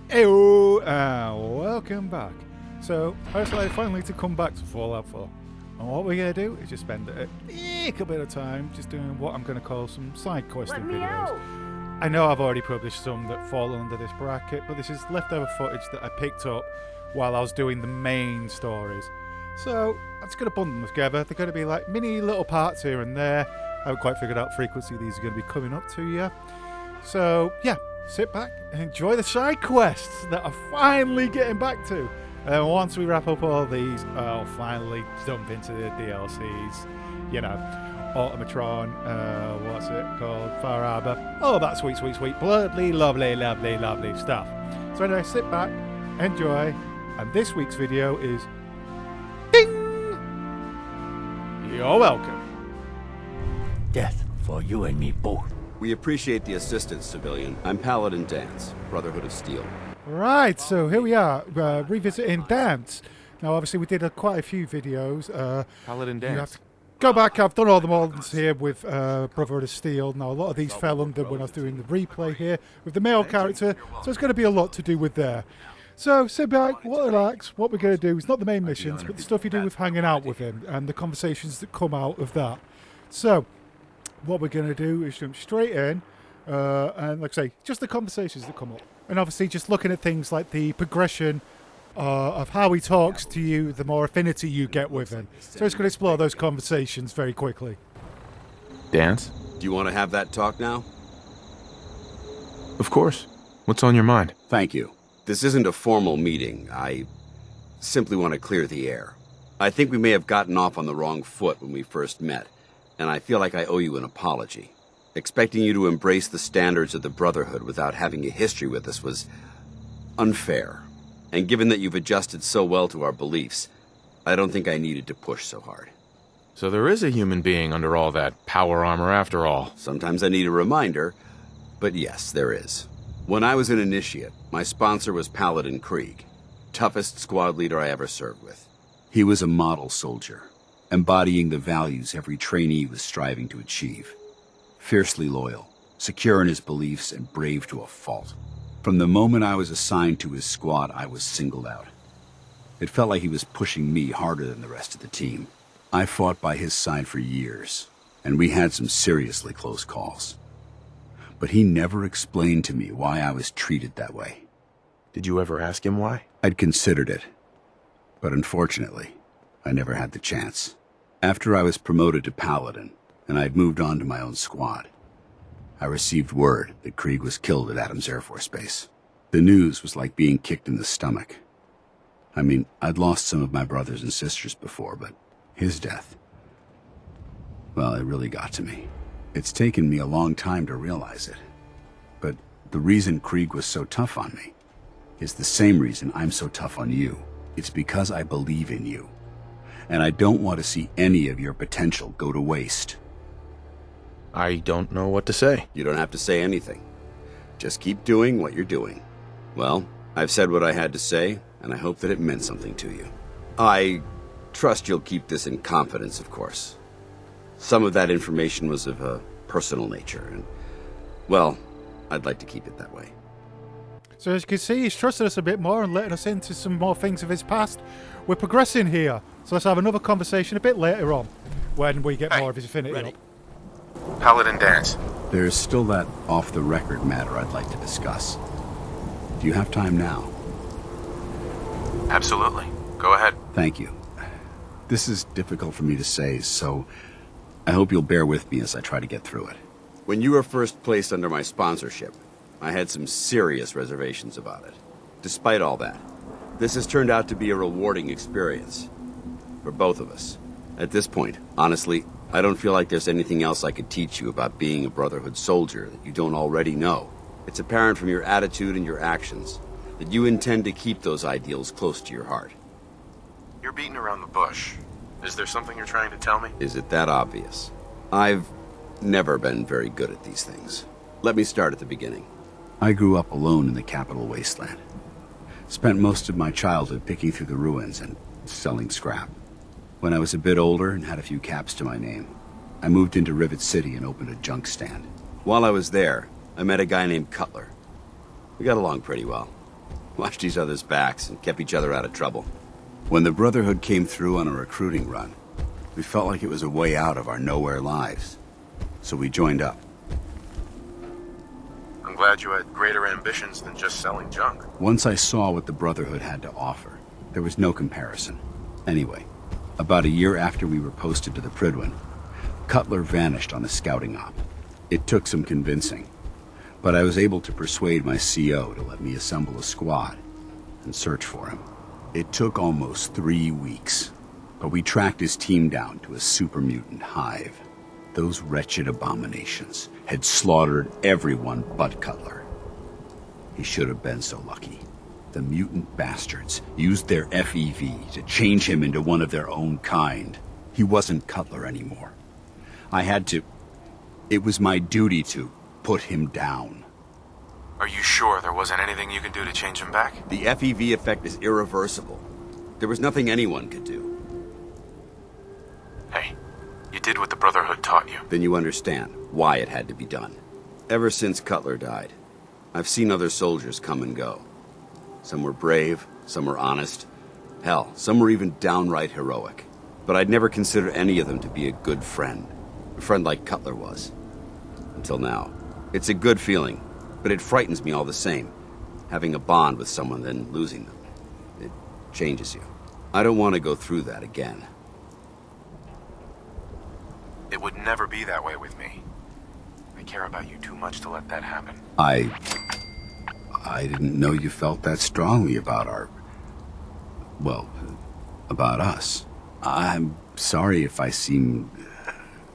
Heyo, welcome back. So, I decided finally to come back to Fallout 4. And what we're going to do is just spend a bit of time just doing what I'm going to call some side questing videos. I know I've already published some that fall under this bracket, but this is leftover footage that I picked up while I was doing the main stories. So, I'm just going to bundle them together. They're going to be like mini little parts here and there. I haven't quite figured out frequency these are going to be coming up to yet. So, yeah. Sit back and enjoy the side quests that are finally getting back to. And once we wrap up all these, I'll finally jump into the DLCs. You know, Automatron, what's it called? Far Harbor. Oh, that sweet, bloody, lovely stuff. So anyway, sit back, enjoy, and this week's video is... Ding! You're welcome. Death for you and me both. We appreciate the assistance, civilian. I'm Paladin Danse, Brotherhood of Steel. Right, so here we are, revisiting Danse. Now, obviously, we did quite a few videos. Paladin Danse. You have to go back. I've done all the ones here with Brotherhood of Steel. Now, a lot of these fell under when I was doing the replay here with the male character, so it's going to be a lot to do with there. So, sit back, relax. What we're going to do is not the main missions, but the stuff you do with hanging out with him and the conversations that come out of that. So, what we're going to do is jump straight in and, like I say, just the conversations that come up. And obviously just looking at things like the progression of how he talks to you, the more affinity you get with him. So it's going to explore those conversations very quickly. Danse? Do you want to have that talk now? Of course. What's on your mind? Thank you. This isn't a formal meeting. I simply want to clear the air. I think we may have gotten off on the wrong foot when we first met, and I feel like I owe you an apology. Expecting you to embrace the standards of the Brotherhood without having a history with us was unfair. And given that you've adjusted so well to our beliefs, I don't think I needed to push so hard. So there is a human being under all that power armor after all. Sometimes I need a reminder, but yes, there is. When I was an initiate, my sponsor was Paladin Krieg, toughest squad leader I ever served with. He was a model soldier, embodying the values every trainee was striving to achieve. Fiercely loyal, secure in his beliefs, and brave to a fault. From the moment I was assigned to his squad, I was singled out. It felt like he was pushing me harder than the rest of the team. I fought by his side for years, and we had some seriously close calls. But he never explained to me why I was treated that way. Did you ever ask him why? I'd considered it, but unfortunately, I never had the chance. After I was promoted to Paladin, and I'd moved on to my own squad, I received word that Krieg was killed at Adams Air Force Base. The news was like being kicked in the stomach. I mean, I'd lost some of my brothers and sisters before, but his death, well, it really got to me. It's taken me a long time to realize it, but the reason Krieg was so tough on me is the same reason I'm so tough on you. It's because I believe in you, and I don't want to see any of your potential go to waste. I don't know what to say. You don't have to say anything. Just keep doing what you're doing. Well, I've said what I had to say, and I hope that it meant something to you. I trust you'll keep this in confidence, of course. Some of that information was of a personal nature, and, well, I'd like to keep it that way. So as you can see, he's trusted us a bit more and letting us into some more things of his past. We're progressing here, so let's have another conversation a bit later on, when we get more of his affinity up. Paladin Danse. There's still that off-the-record matter I'd like to discuss. Do you have time now? Absolutely. Go ahead. Thank you. This is difficult for me to say, so I hope you'll bear with me as I try to get through it. When you were first placed under my sponsorship, I had some serious reservations about it. Despite all that, this has turned out to be a rewarding experience for both of us. At this point, honestly, I don't feel like there's anything else I could teach you about being a Brotherhood soldier that you don't already know. It's apparent from your attitude and your actions that you intend to keep those ideals close to your heart. You're beating around the bush. Is there something you're trying to tell me? Is it that obvious? I've never been very good at these things. Let me start at the beginning. I grew up alone in the capital wasteland. Spent most of my childhood picking through the ruins and selling scrap. When I was a bit older and had a few caps to my name, I moved into Rivet City and opened a junk stand. While I was there, I met a guy named Cutler. We got along pretty well. watched each other's backs, and kept each other out of trouble. When the Brotherhood came through on a recruiting run, we felt like it was a way out of our nowhere lives. So we joined up. I'm glad you had greater ambitions than just selling junk. Once I saw what the Brotherhood had to offer, there was no comparison. Anyway, about a year after we were posted to the Prydwen, Cutler vanished on a scouting op. It took some convincing, but I was able to persuade my CO to let me assemble a squad and search for him. It took almost 3 weeks, but we tracked his team down to a super mutant hive. Those wretched abominations had slaughtered everyone but Cutler. He should have been so lucky. The mutant bastards used their FEV to change him into one of their own kind. He wasn't Cutler anymore. I had to... It was my duty to put him down. Are you sure there wasn't anything you can do to change him back? The FEV effect is irreversible. There was nothing anyone could do. Hey, you did what the Brotherhood taught you. Then you understand why it had to be done. Ever since Cutler died, I've seen other soldiers come and go. Some were brave, some were honest. Hell, some were even downright heroic. But I'd never considered any of them to be a good friend. A friend like Cutler was. Until now. It's a good feeling, but it frightens me all the same. Having a bond with someone, then losing them. It changes you. I don't want to go through that again. It would never be that way with me. I care about you too much to let that happen. I didn't know you felt that strongly about about us. I'm sorry if I seem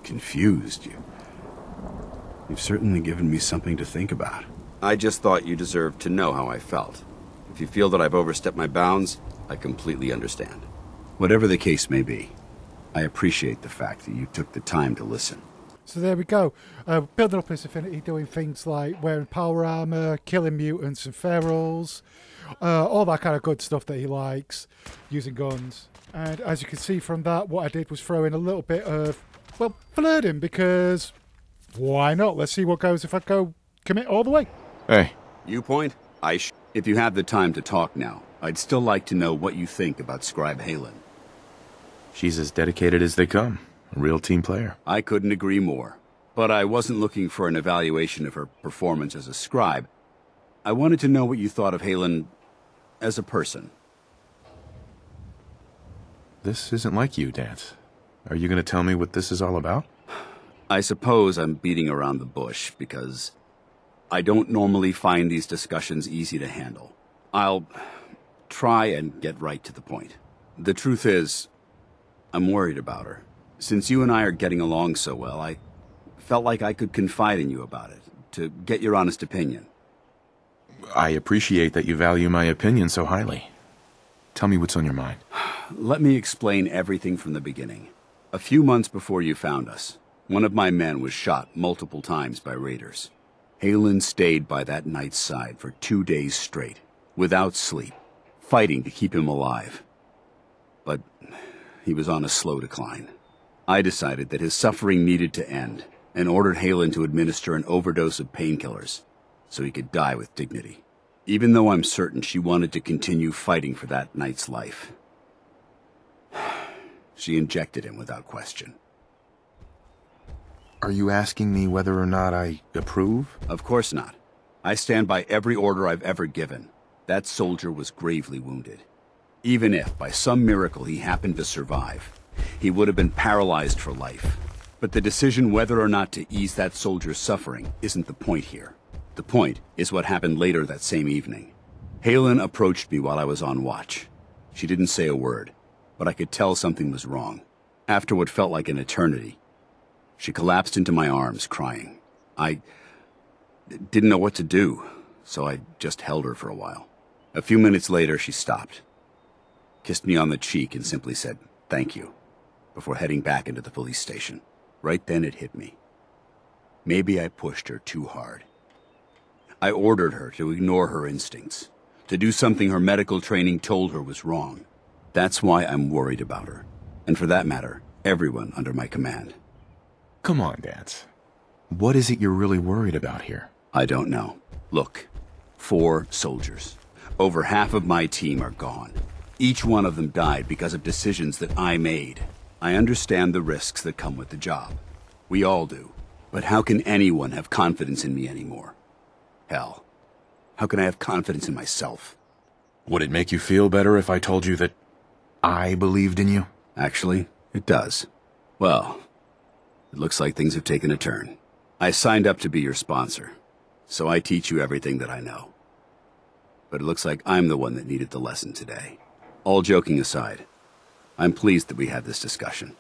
confused. You've certainly given me something to think about. I just thought you deserved to know how I felt. If you feel that I've overstepped my bounds, I completely understand. Whatever the case may be, I appreciate the fact that you took the time to listen. So there we go. Building up his affinity, doing things like wearing power armor, killing mutants and ferals, all that kind of good stuff that he likes, using guns. And as you can see from that, what I did was throw in a little bit of, flirting, because why not? Let's see what goes if I go commit all the way. Hey. You point? If you have the time to talk now, I'd still like to know what you think about Scribe Halen. She's as dedicated as they come. A real team player. I couldn't agree more. But I wasn't looking for an evaluation of her performance as a scribe. I wanted to know what you thought of Halen as a person. This isn't like you, Danse. Are you going to tell me what this is all about? I suppose I'm beating around the bush because I don't normally find these discussions easy to handle. I'll try and get right to the point. The truth is, I'm worried about her. Since you and I are getting along so well, I felt like I could confide in you about it, to get your honest opinion. I appreciate that you value my opinion so highly. Tell me what's on your mind. Let me explain everything from the beginning. A few months before you found us, one of my men was shot multiple times by raiders. Halen stayed by that knight's side for 2 days straight, without sleep, fighting to keep him alive. But he was on a slow decline. I decided that his suffering needed to end, and ordered Halen to administer an overdose of painkillers, so he could die with dignity. Even though I'm certain she wanted to continue fighting for that knight's life. She injected him without question. Are you asking me whether or not I approve? Of course not. I stand by every order I've ever given. That soldier was gravely wounded. Even if, by some miracle, he happened to survive, he would have been paralyzed for life. But the decision whether or not to ease that soldier's suffering isn't the point here. The point is what happened later that same evening. Halen approached me while I was on watch. She didn't say a word, but I could tell something was wrong. After what felt like an eternity, she collapsed into my arms, crying. I didn't know what to do, so I just held her for a while. A few minutes later, she stopped, kissed me on the cheek, and simply said, "Thank you," before heading back into the police station. Right then it hit me. Maybe I pushed her too hard. I ordered her to ignore her instincts, to do something her medical training told her was wrong. That's why I'm worried about her, and for that matter, everyone under my command. Come on, Danse. What is it you're really worried about here? I don't know. Look, 4 soldiers. Over half of my team are gone. Each one of them died because of decisions that I made. I understand the risks that come with the job. We all do. But how can anyone have confidence in me anymore? Hell, how can I have confidence in myself? Would it make you feel better if I told you that I believed in you? Actually, it does. Well, it looks like things have taken a turn. I signed up to be your sponsor, so I teach you everything that I know. But it looks like I'm the one that needed the lesson today. All joking aside, I'm pleased that we had this discussion.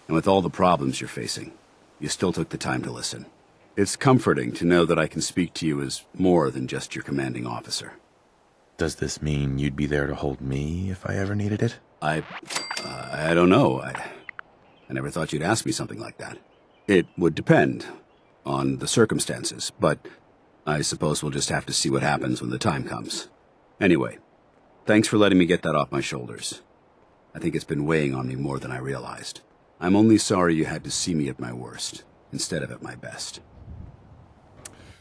And with all the problems you're facing, you still took the time to listen. It's comforting to know that I can speak to you as more than just your commanding officer. Does this mean you'd be there to hold me if I ever needed it? I don't know. I never thought you'd ask me something like that. It would depend on the circumstances, but I suppose we'll just have to see what happens when the time comes. Anyway, thanks for letting me get that off my shoulders. I think it's been weighing on me more than I realized. I'm only sorry you had to see me at my worst, instead of at my best.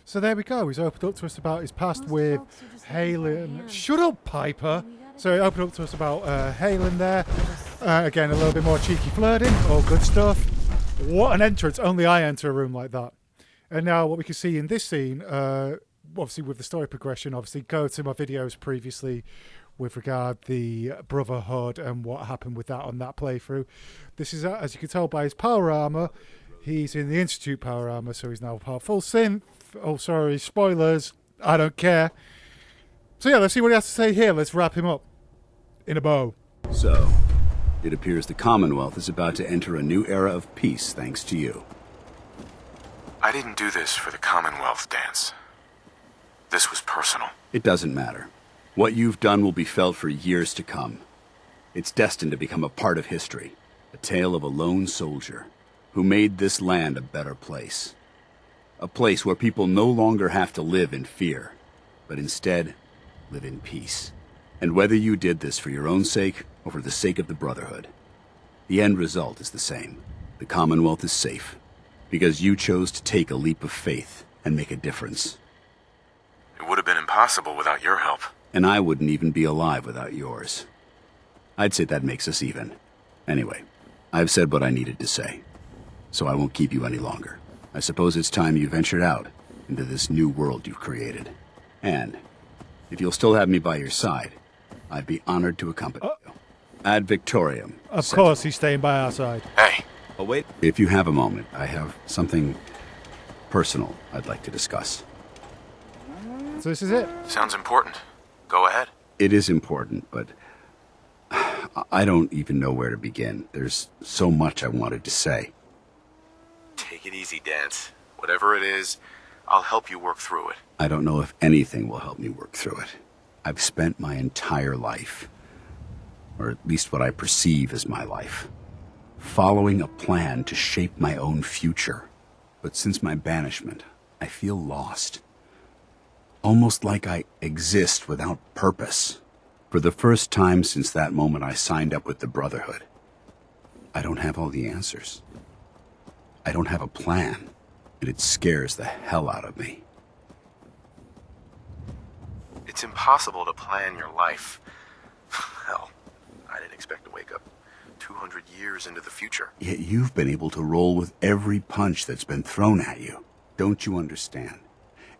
So there we go. He's opened up to us about his past with Halen. Shut up, Piper! So he opened up to us about Halen there. Again, a little bit more cheeky flirting. All good stuff. What an entrance. Only I enter a room like that. And now what we can see in this scene, obviously with the story progression, obviously go to my videos previously with regard the Brotherhood and what happened with that on that playthrough. This is, as you can tell by his power armor, he's in the Institute power armor, so he's now part full synth. Oh, sorry, spoilers. I don't care. So yeah, let's see what he has to say here. Let's wrap him up in a bow. So, it appears the Commonwealth is about to enter a new era of peace thanks to you. I didn't do this for the Commonwealth, Danse. This was personal. It doesn't matter. What you've done will be felt for years to come. It's destined to become a part of history. A tale of a lone soldier who made this land a better place. A place where people no longer have to live in fear, but instead live in peace. And whether you did this for your own sake or for the sake of the Brotherhood, the end result is the same. The Commonwealth is safe, because you chose to take a leap of faith and make a difference. It would have been impossible without your help. And I wouldn't even be alive without yours. I'd say that makes us even. Anyway, I've said what I needed to say, so I won't keep you any longer. I suppose it's time you ventured out into this new world you've created. And if you'll still have me by your side, I'd be honored to accompany you. Ad Victoriam. Of course, he's staying by our side. Hey. Oh, wait. If you have a moment, I have something personal I'd like to discuss. So this is it. Sounds important. Go ahead. It is important, but I don't even know where to begin. There's so much I wanted to say. Take it easy, Danse. Whatever it is, I'll help you work through it. I don't know if anything will help me work through it. I've spent my entire life, or at least what I perceive as my life, following a plan to shape my own future. But since my banishment, I feel lost. Almost like I exist without purpose. For the first time since that moment I signed up with the Brotherhood, I don't have all the answers. I don't have a plan, and it scares the hell out of me. It's impossible to plan your life. Hell, I didn't expect to wake up 200 years into the future. Yet you've been able to roll with every punch that's been thrown at you. Don't you understand?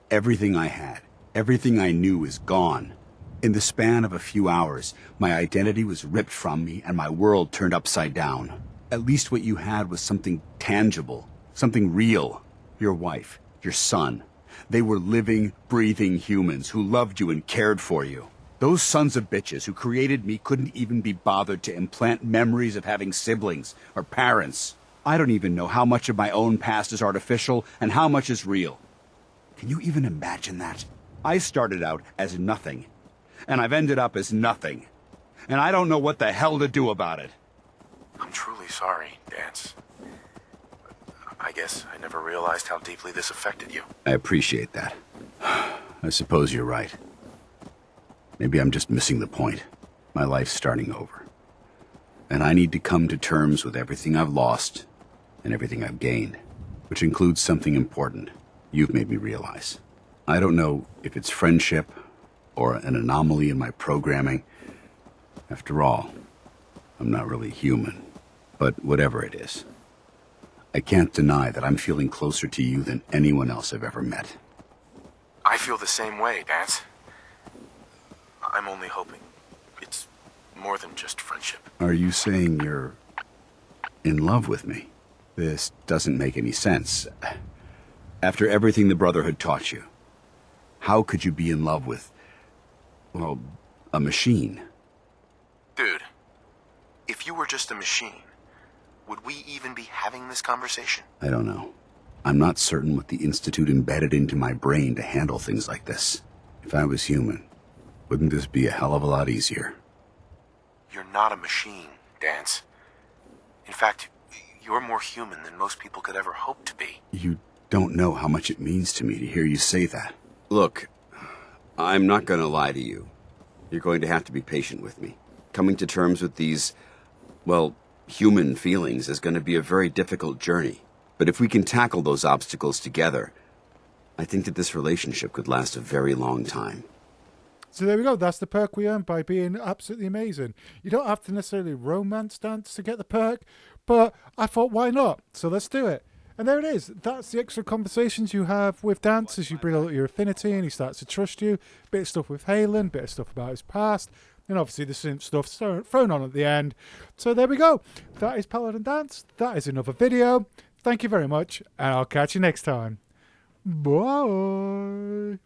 Everything I had, everything I knew is gone. In the span of a few hours, my identity was ripped from me and my world turned upside down. At least what you had was something tangible, something real. Your wife, your son. They were living, breathing humans who loved you and cared for you. Those sons of bitches who created me couldn't even be bothered to implant memories of having siblings or parents. I don't even know how much of my own past is artificial and how much is real. Can you even imagine that? I started out as nothing, and I've ended up as nothing. And I don't know what the hell to do about it. I'm truly sorry, Danse. I guess I never realized how deeply this affected you. I appreciate that. I suppose you're right. Maybe I'm just missing the point. My life's starting over. And I need to come to terms with everything I've lost and everything I've gained, which includes something important you've made me realize. I don't know if it's friendship or an anomaly in my programming. After all, I'm not really human. But whatever it is, I can't deny that I'm feeling closer to you than anyone else I've ever met. I feel the same way, Danse. I'm only hoping it's more than just friendship. Are you saying you're in love with me? This doesn't make any sense. After everything the Brotherhood taught you, how could you be in love with, well, a machine? Dude, if you were just a machine, would we even be having this conversation? I don't know. I'm not certain what the Institute embedded into my brain to handle things like this. If I was human, wouldn't this be a hell of a lot easier? You're not a machine, Danse. In fact, you're more human than most people could ever hope to be. You don't know how much it means to me to hear you say that. Look, I'm not going to lie to you. You're going to have to be patient with me. Coming to terms with these, well, human feelings is going to be a very difficult journey. But if we can tackle those obstacles together, I think that this relationship could last a very long time. So there we go. That's the perk we earn by being absolutely amazing. You don't have to necessarily romance Danse to get the perk, but I thought, why not? So let's do it. And there it is. That's the extra conversations you have with Danse as you build up your affinity and he starts to trust you. Bit of stuff with Halen, bit of stuff about his past, and obviously the synth stuff thrown on at the end. So there we go. That is Paladin Danse. That is another video. Thank you very much, and I'll catch you next time. Bye.